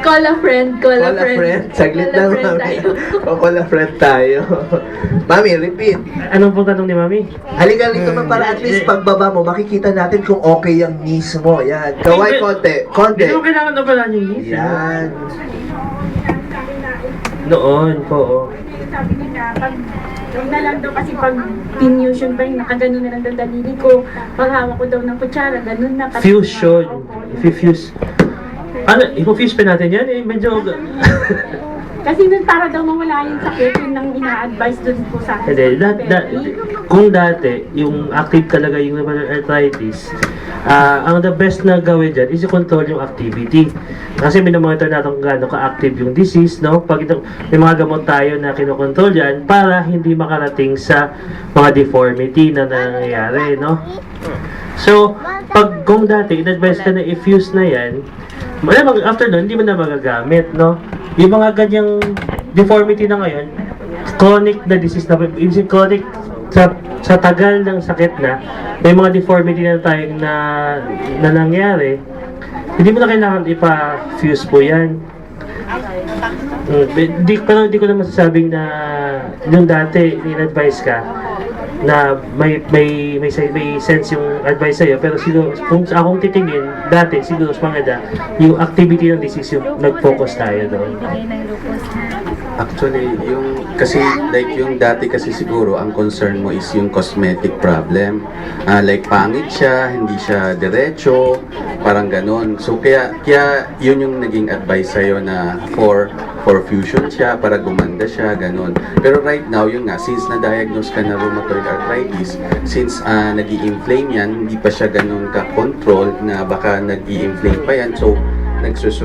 Call a friend, call a friend. Saglit Call a lang, friend mami. tayo. Call a friend tayo. Mami, repeat. Anong pong tanong ni Mami? Halika rito ba para at least pagbaba mo, makikita natin kung okay yung knees mo. Yan. Kaway konti. Konti. Hindi mo kailangan na pala yung knees. Yan. Noon po, oh. Sabi niya, pag huwag na lang daw kasi pag pinusion pa yung nakaganon na lang daw daliri ko, paghawak ko daw ng kutsara, ganun na. Fusion. If-fuse. Ano, i-fuse pa natin yan? Medyo... Kasi nun para daw mawala yung sakit, yun ang ina-advise dun po sa akin. Hindi, kung dati, yung active talaga yung rheumatoid arthritis, ang the best na gawin dyan is i-control yung activity. Kasi minamonitor natin kung gaano ka-active yung disease, no? Pag may mga gamot tayo na kinokontrol yan para hindi makarating sa mga deformity na nangyayari, no? So, kung dati, in-advise ka na i-fuse na yan, malamang after nun, hindi mo na magagamit, no? Yung mga ganyang deformity na ngayon, chronic na disease na, chronic sa tagal ng sakit na, may mga deformity na tayong na nangyari, hindi mo na kailangan ipa-fuse po yan. Pero hindi ko na masasabing na yung dati, in-advise ka, na may sense yung advice sa'yo, pero siguro kung akong titingin dati siguro sa mga edad yung activity ng disease yung nag-focus tayo doon. Actually, kasi like yung dati kasi siguro ang concern mo is yung cosmetic problem. Like pangit siya, hindi siya diretso, parang ganon. So kaya yun yung naging advice sa'yo na for fusion siya, para gumanda siya, ganon. Pero right now, yun nga, since na-diagnose ka na rheumatoid arthritis, since nag-i-inflame yan, hindi pa siya ganon ka-control na baka nag-i-inflame pa yan. So, nagsuswell